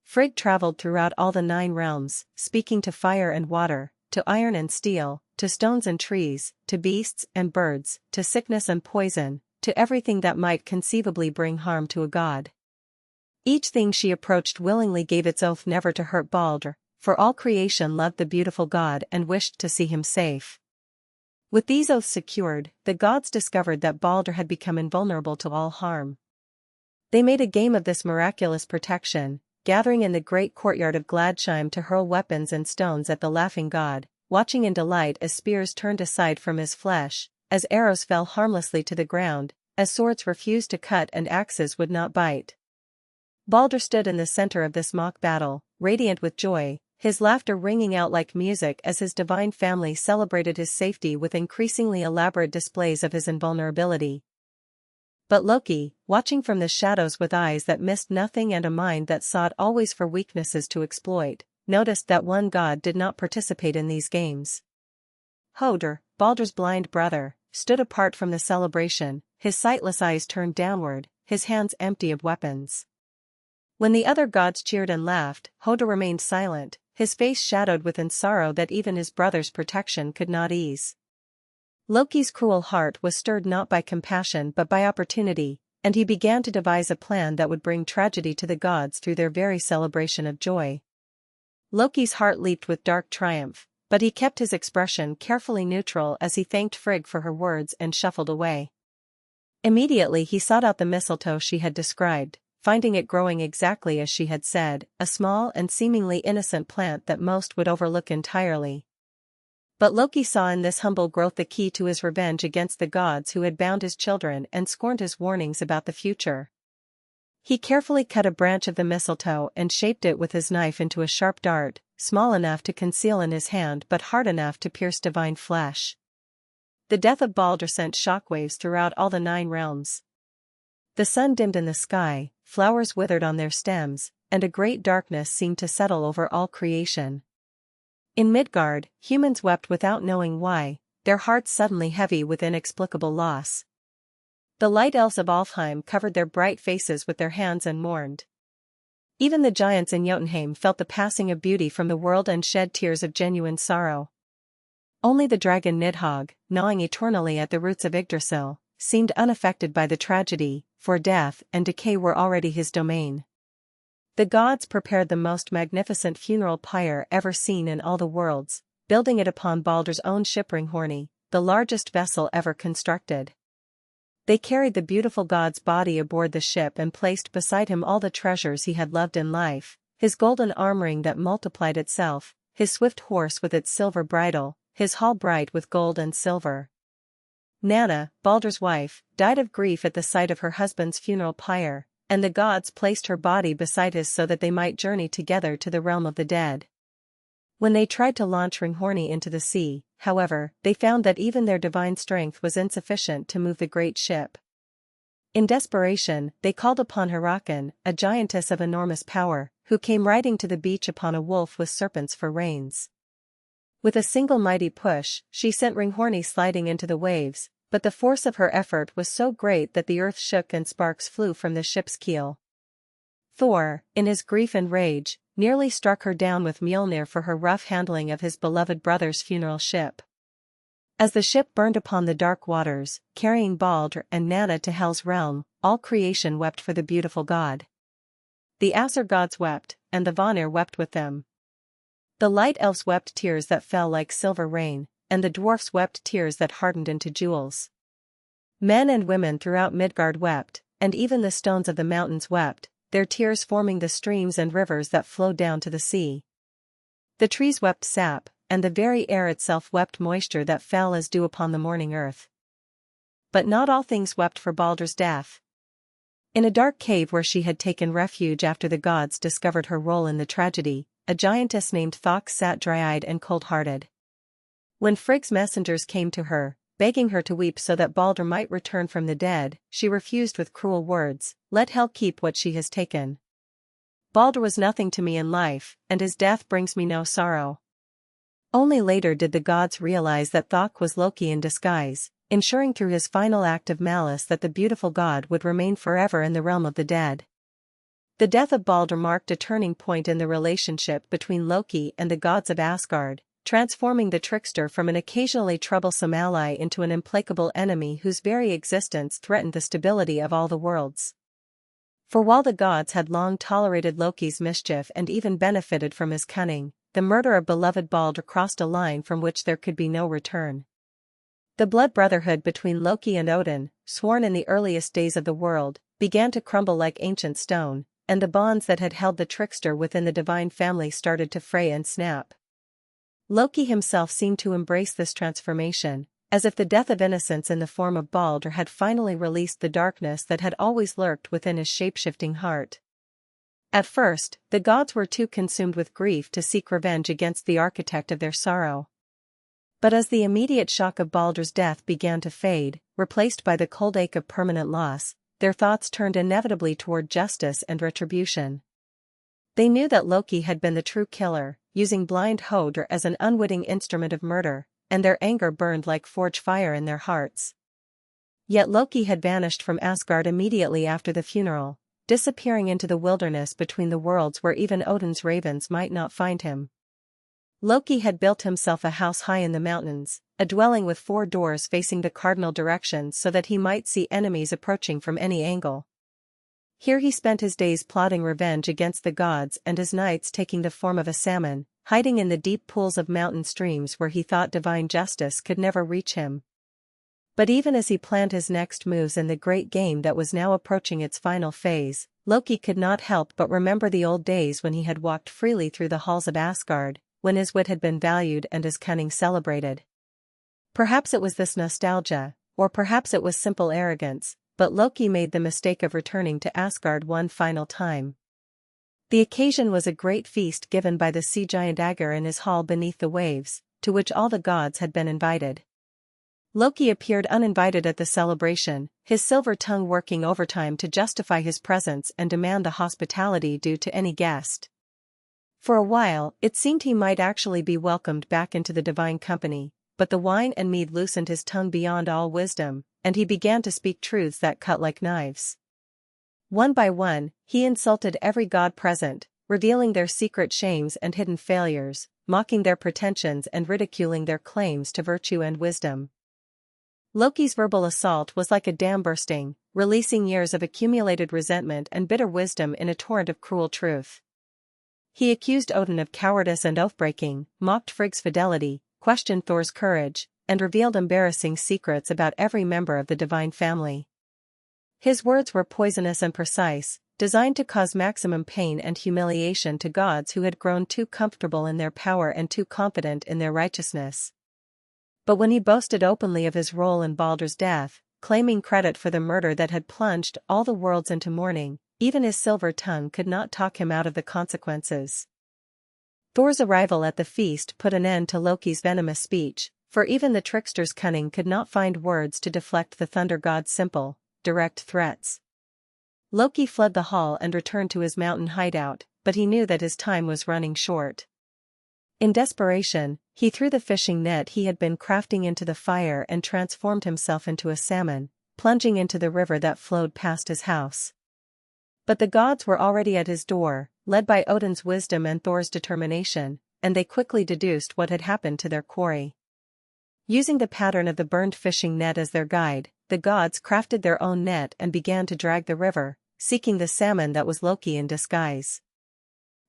Frigg traveled throughout all the 9 realms, speaking to fire and water, to iron and steel, to stones and trees, to beasts and birds, to sickness and poison, to everything that might conceivably bring harm to a god. Each thing she approached willingly gave its oath never to hurt Balder, for all creation loved the beautiful god and wished to see him safe. With these oaths secured, the gods discovered that Balder had become invulnerable to all harm. They made a game of this miraculous protection, gathering in the great courtyard of Gladsheim to hurl weapons and stones at the laughing god, watching in delight as spears turned aside from his flesh, as arrows fell harmlessly to the ground, as swords refused to cut and axes would not bite. Balder stood in the center of this mock battle, radiant with joy, his laughter ringing out like music as his divine family celebrated his safety with increasingly elaborate displays of his invulnerability. But Loki, watching from the shadows with eyes that missed nothing and a mind that sought always for weaknesses to exploit, noticed that one god did not participate in these games. Hoder, Balder's blind brother, stood apart from the celebration, his sightless eyes turned downward, his hands empty of weapons. When the other gods cheered and laughed, Hoder remained silent, his face shadowed within sorrow that even his brother's protection could not ease. Loki's cruel heart was stirred not by compassion but by opportunity, and he began to devise a plan that would bring tragedy to the gods through their very celebration of joy. Loki's heart leaped with dark triumph, but he kept his expression carefully neutral as he thanked Frigg for her words and shuffled away. Immediately he sought out the mistletoe she had described, finding it growing exactly as she had said, a small and seemingly innocent plant that most would overlook entirely. But Loki saw in this humble growth the key to his revenge against the gods who had bound his children and scorned his warnings about the future. He carefully cut a branch of the mistletoe and shaped it with his knife into a sharp dart, small enough to conceal in his hand but hard enough to pierce divine flesh. The death of Balder sent shockwaves throughout all the 9 realms. The sun dimmed in the sky, flowers withered on their stems, and a great darkness seemed to settle over all creation. In Midgard, humans wept without knowing why, their hearts suddenly heavy with inexplicable loss. The light elves of Alfheim covered their bright faces with their hands and mourned. Even the giants in Jotunheim felt the passing of beauty from the world and shed tears of genuine sorrow. Only the dragon Nidhogg, gnawing eternally at the roots of Yggdrasil, seemed unaffected by the tragedy, for death and decay were already his domain. The gods prepared the most magnificent funeral pyre ever seen in all the worlds, building it upon Balder's own ship Ringhorni, the largest vessel ever constructed. They carried the beautiful god's body aboard the ship and placed beside him all the treasures he had loved in life, his golden armring that multiplied itself, his swift horse with its silver bridle, his hall bright with gold and silver. Nanna, Balder's wife, died of grief at the sight of her husband's funeral pyre, and the gods placed her body beside his so that they might journey together to the realm of the dead. When they tried to launch Ringhorni into the sea, however, they found that even their divine strength was insufficient to move the great ship. In desperation, they called upon Hyrroken, a giantess of enormous power, who came riding to the beach upon a wolf with serpents for reins. With a single mighty push, she sent Ringhorni sliding into the waves, but the force of her effort was so great that the earth shook and sparks flew from the ship's keel. Thor, in his grief and rage, nearly struck her down with Mjolnir for her rough handling of his beloved brother's funeral ship. As the ship burned upon the dark waters, carrying Baldur and Nanna to Hel's realm, all creation wept for the beautiful god. The Aesir gods wept, and the Vanir wept with them. The light elves wept tears that fell like silver rain, and the dwarfs wept tears that hardened into jewels. Men and women throughout Midgard wept, and even the stones of the mountains wept, their tears forming the streams and rivers that flowed down to the sea. The trees wept sap, and the very air itself wept moisture that fell as dew upon the morning earth. But not all things wept for Baldur's death. In a dark cave where she had taken refuge after the gods discovered her role in the tragedy, a giantess named Thok sat dry-eyed and cold-hearted. When Frigg's messengers came to her, begging her to weep so that Baldur might return from the dead, she refused with cruel words, "Let Hel keep what she has taken. Baldur was nothing to me in life, and his death brings me no sorrow." Only later did the gods realize that Thok was Loki in disguise, ensuring through his final act of malice that the beautiful god would remain forever in the realm of the dead. The death of Baldur marked a turning point in the relationship between Loki and the gods of Asgard, transforming the trickster from an occasionally troublesome ally into an implacable enemy whose very existence threatened the stability of all the worlds. For while the gods had long tolerated Loki's mischief and even benefited from his cunning, the murder of beloved Baldur crossed a line from which there could be no return. The blood brotherhood between Loki and Odin, sworn in the earliest days of the world, began to crumble like ancient stone, and the bonds that had held the trickster within the divine family started to fray and snap. Loki himself seemed to embrace this transformation, as if the death of innocence in the form of Baldur had finally released the darkness that had always lurked within his shape-shifting heart. At first, the gods were too consumed with grief to seek revenge against the architect of their sorrow. But as the immediate shock of Baldur's death began to fade, replaced by the cold ache of permanent loss, their thoughts turned inevitably toward justice and retribution. They knew that Loki had been the true killer, using blind Hodr as an unwitting instrument of murder, and their anger burned like forge fire in their hearts. Yet Loki had vanished from Asgard immediately after the funeral, disappearing into the wilderness between the worlds where even Odin's ravens might not find him. Loki had built himself a house high in the mountains, a dwelling with 4 doors facing the cardinal directions so that he might see enemies approaching from any angle. Here he spent his days plotting revenge against the gods and his nights taking the form of a salmon, hiding in the deep pools of mountain streams where he thought divine justice could never reach him. But even as he planned his next moves in the great game that was now approaching its final phase, Loki could not help but remember the old days when he had walked freely through the halls of Asgard, when his wit had been valued and his cunning celebrated. Perhaps it was this nostalgia, or perhaps it was simple arrogance, but Loki made the mistake of returning to Asgard one final time. The occasion was a great feast given by the sea giant Aegir in his hall beneath the waves, to which all the gods had been invited. Loki appeared uninvited at the celebration, his silver tongue working overtime to justify his presence and demand the hospitality due to any guest. For a while, it seemed he might actually be welcomed back into the divine company, but the wine and mead loosened his tongue beyond all wisdom, and he began to speak truths that cut like knives. One by one, he insulted every god present, revealing their secret shames and hidden failures, mocking their pretensions and ridiculing their claims to virtue and wisdom. Loki's verbal assault was like a dam bursting, releasing years of accumulated resentment and bitter wisdom in a torrent of cruel truth. He accused Odin of cowardice and oath-breaking, mocked Frigg's fidelity, questioned Thor's courage, and revealed embarrassing secrets about every member of the divine family. His words were poisonous and precise, designed to cause maximum pain and humiliation to gods who had grown too comfortable in their power and too confident in their righteousness. But when he boasted openly of his role in Baldur's death, claiming credit for the murder that had plunged all the worlds into mourning, even his silver tongue could not talk him out of the consequences. Thor's arrival at the feast put an end to Loki's venomous speech, for even the trickster's cunning could not find words to deflect the thunder god's simple, direct threats. Loki fled the hall and returned to his mountain hideout, but he knew that his time was running short. In desperation, he threw the fishing net he had been crafting into the fire and transformed himself into a salmon, plunging into the river that flowed past his house. But the gods were already at his door, led by Odin's wisdom and Thor's determination, and they quickly deduced what had happened to their quarry. Using the pattern of the burned fishing net as their guide, the gods crafted their own net and began to drag the river, seeking the salmon that was Loki in disguise.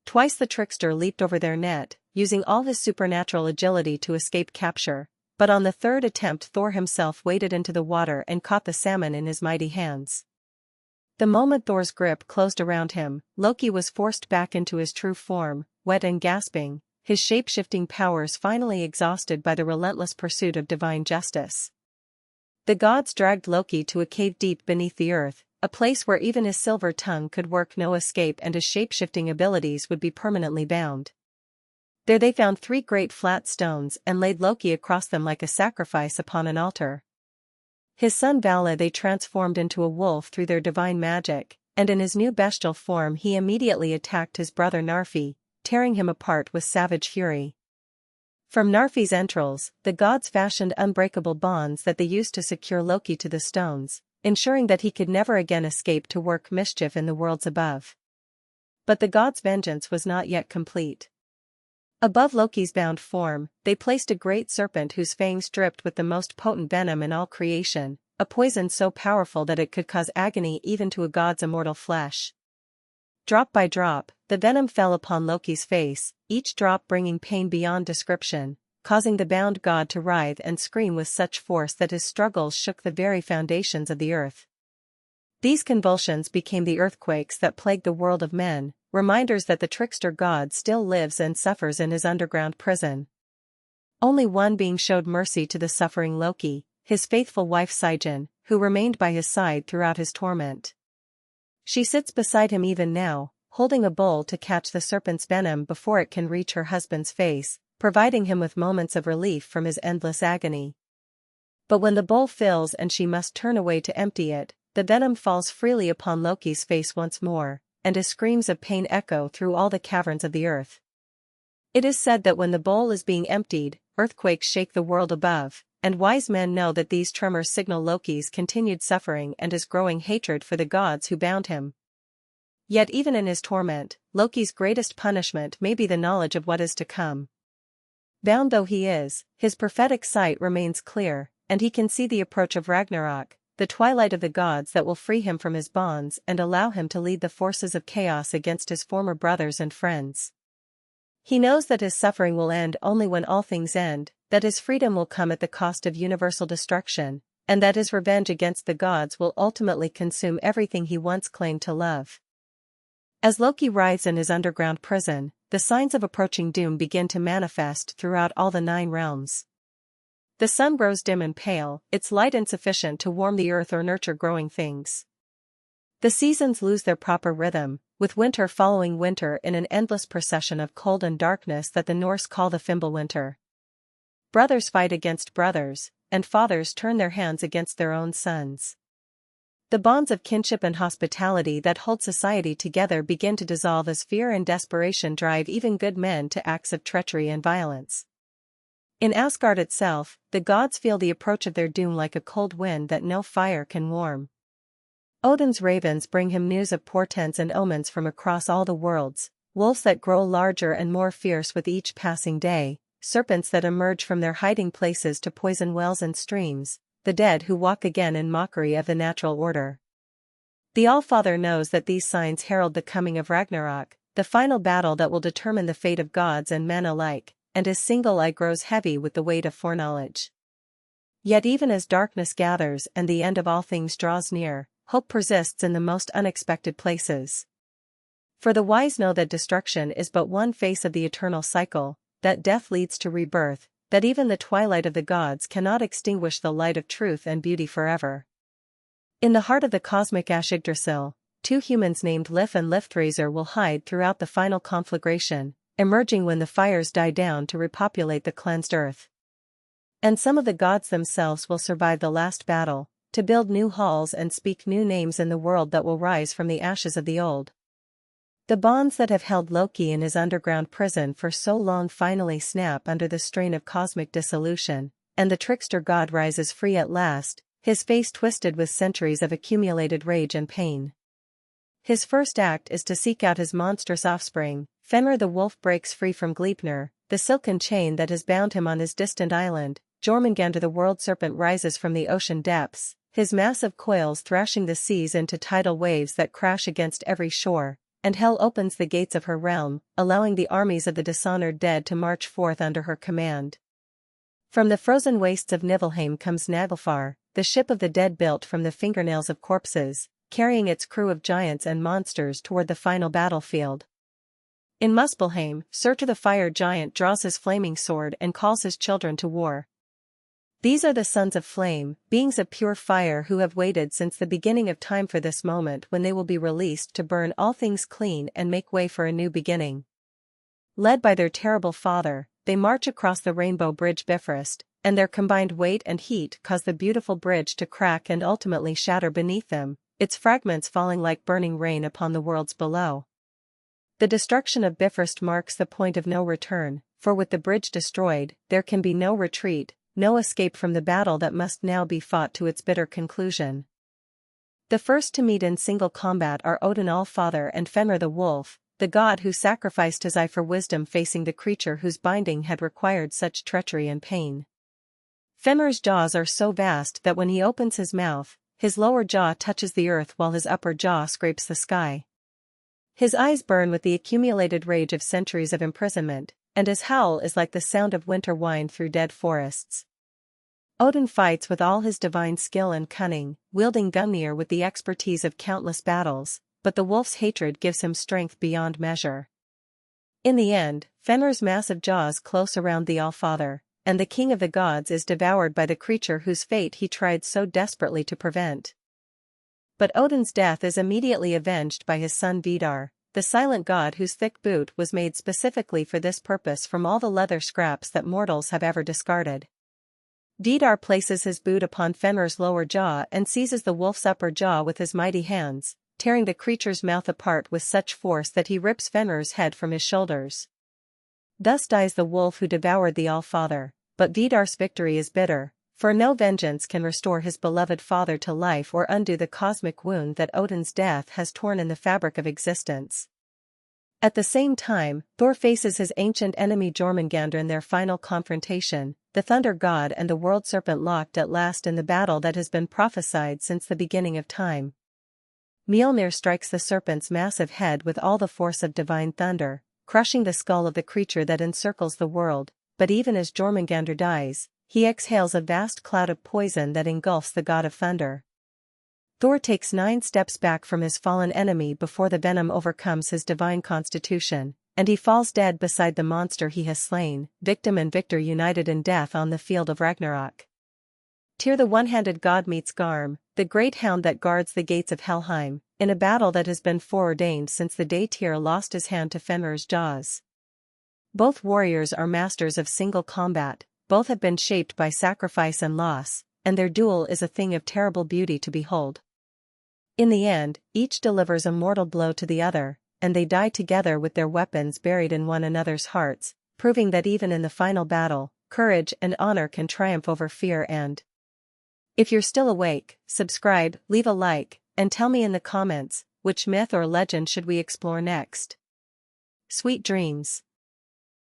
Twice the trickster leaped over their net, using all his supernatural agility to escape capture, but on the third attempt Thor himself waded into the water and caught the salmon in his mighty hands. The moment Thor's grip closed around him, Loki was forced back into his true form, wet and gasping, his shape-shifting powers finally exhausted by the relentless pursuit of divine justice. The gods dragged Loki to a cave deep beneath the earth, a place where even his silver tongue could work no escape and his shape-shifting abilities would be permanently bound. There they found 3 great flat stones and laid Loki across them like a sacrifice upon an altar. His son Vala they transformed into a wolf through their divine magic, and in his new bestial form he immediately attacked his brother Narfi, tearing him apart with savage fury. From Narfi's entrails, the gods fashioned unbreakable bonds that they used to secure Loki to the stones, ensuring that he could never again escape to work mischief in the worlds above. But the gods' vengeance was not yet complete. Above Loki's bound form, they placed a great serpent whose fangs dripped with the most potent venom in all creation, a poison so powerful that it could cause agony even to a god's immortal flesh. Drop by drop, the venom fell upon Loki's face, each drop bringing pain beyond description, causing the bound god to writhe and scream with such force that his struggles shook the very foundations of the earth. These convulsions became the earthquakes that plagued the world of men, reminders that the trickster god still lives and suffers in his underground prison. Only one being showed mercy to the suffering Loki, his faithful wife Sigyn, who remained by his side throughout his torment. She sits beside him even now, holding a bowl to catch the serpent's venom before it can reach her husband's face, providing him with moments of relief from his endless agony. But when the bowl fills and she must turn away to empty it, the venom falls freely upon Loki's face once more, and his screams of pain echo through all the caverns of the earth. It is said that when the bowl is being emptied, earthquakes shake the world above, and wise men know that these tremors signal Loki's continued suffering and his growing hatred for the gods who bound him. Yet even in his torment, Loki's greatest punishment may be the knowledge of what is to come. Bound though he is, his prophetic sight remains clear, and he can see the approach of Ragnarok, the twilight of the gods that will free him from his bonds and allow him to lead the forces of chaos against his former brothers and friends. He knows that his suffering will end only when all things end, that his freedom will come at the cost of universal destruction, and that his revenge against the gods will ultimately consume everything he once claimed to love. As Loki writhes in his underground prison, the signs of approaching doom begin to manifest throughout all the 9 realms. The sun grows dim and pale, its light insufficient to warm the earth or nurture growing things. The seasons lose their proper rhythm, with winter following winter in an endless procession of cold and darkness that the Norse call the Fimbulwinter. Brothers fight against brothers, and fathers turn their hands against their own sons. The bonds of kinship and hospitality that hold society together begin to dissolve as fear and desperation drive even good men to acts of treachery and violence. In Asgard itself, the gods feel the approach of their doom like a cold wind that no fire can warm. Odin's ravens bring him news of portents and omens from across all the worlds, wolves that grow larger and more fierce with each passing day, serpents that emerge from their hiding places to poison wells and streams, the dead who walk again in mockery of the natural order. The All-Father knows that these signs herald the coming of Ragnarok, the final battle that will determine the fate of gods and men alike, and his single eye grows heavy with the weight of foreknowledge. Yet even as darkness gathers and the end of all things draws near, hope persists in the most unexpected places. For the wise know that destruction is but one face of the eternal cycle, that death leads to rebirth, that even the twilight of the gods cannot extinguish the light of truth and beauty forever. In the heart of the cosmic Ash Yggdrasil, 2 humans named Lif and Liftrazor will hide throughout the final conflagration, emerging when the fires die down to repopulate the cleansed earth. And some of the gods themselves will survive the last battle, to build new halls and speak new names in the world that will rise from the ashes of the old. The bonds that have held Loki in his underground prison for so long finally snap under the strain of cosmic dissolution, and the trickster god rises free at last, his face twisted with centuries of accumulated rage and pain. His first act is to seek out his monstrous offspring. Fenrir the wolf breaks free from Gleipnir, the silken chain that has bound him on his distant island. Jormungandr the world serpent rises from the ocean depths, his massive coils thrashing the seas into tidal waves that crash against every shore, and Hel opens the gates of her realm, allowing the armies of the dishonored dead to march forth under her command. From the frozen wastes of Niflheim comes Naglfar, the ship of the dead built from the fingernails of corpses, carrying its crew of giants and monsters toward the final battlefield. In Muspelheim, Surtur the fire giant draws his flaming sword and calls his children to war. These are the sons of flame, beings of pure fire who have waited since the beginning of time for this moment when they will be released to burn all things clean and make way for a new beginning. Led by their terrible father, they march across the rainbow bridge Bifrost, and their combined weight and heat cause the beautiful bridge to crack and ultimately shatter beneath them, its fragments falling like burning rain upon the worlds below. The destruction of Bifrost marks the point of no return, for with the bridge destroyed, there can be no retreat, no escape from the battle that must now be fought to its bitter conclusion. The first to meet in single combat are Odin All-Father and Fenrir the Wolf, the god who sacrificed his eye for wisdom facing the creature whose binding had required such treachery and pain. Fenrir's jaws are so vast that when he opens his mouth, his lower jaw touches the earth while his upper jaw scrapes the sky. His eyes burn with the accumulated rage of centuries of imprisonment, and his howl is like the sound of winter wind through dead forests. Odin fights with all his divine skill and cunning, wielding Gungnir with the expertise of countless battles, but the wolf's hatred gives him strength beyond measure. In the end, Fenrir's massive jaws close around the All-Father, and the king of the gods is devoured by the creature whose fate he tried so desperately to prevent. But Odin's death is immediately avenged by his son Vidar, the silent god whose thick boot was made specifically for this purpose from all the leather scraps that mortals have ever discarded. Vidar places his boot upon Fenrir's lower jaw and seizes the wolf's upper jaw with his mighty hands, tearing the creature's mouth apart with such force that he rips Fenrir's head from his shoulders. Thus dies the wolf who devoured the All-Father, but Vidar's victory is bitter, for no vengeance can restore his beloved father to life or undo the cosmic wound that Odin's death has torn in the fabric of existence. At the same time, Thor faces his ancient enemy Jormungandr in their final confrontation, the thunder god and the world serpent locked at last in the battle that has been prophesied since the beginning of time. Mjolnir strikes the serpent's massive head with all the force of divine thunder, crushing the skull of the creature that encircles the world, but even as Jormungandr dies, he exhales a vast cloud of poison that engulfs the god of thunder. Thor takes 9 steps back from his fallen enemy before the venom overcomes his divine constitution, and he falls dead beside the monster he has slain, victim and victor united in death on the field of Ragnarok. Tyr the one-handed god meets Garm, the great hound that guards the gates of Helheim, in a battle that has been foreordained since the day Tyr lost his hand to Fenrir's jaws. Both warriors are masters of single combat, both have been shaped by sacrifice and loss, and their duel is a thing of terrible beauty to behold. In the end, each delivers a mortal blow to the other, and they die together with their weapons buried in one another's hearts, proving that even in the final battle, courage and honor can triumph over fear and... If you're still awake, subscribe, leave a like, and tell me in the comments, which myth or legend should we explore next? Sweet dreams.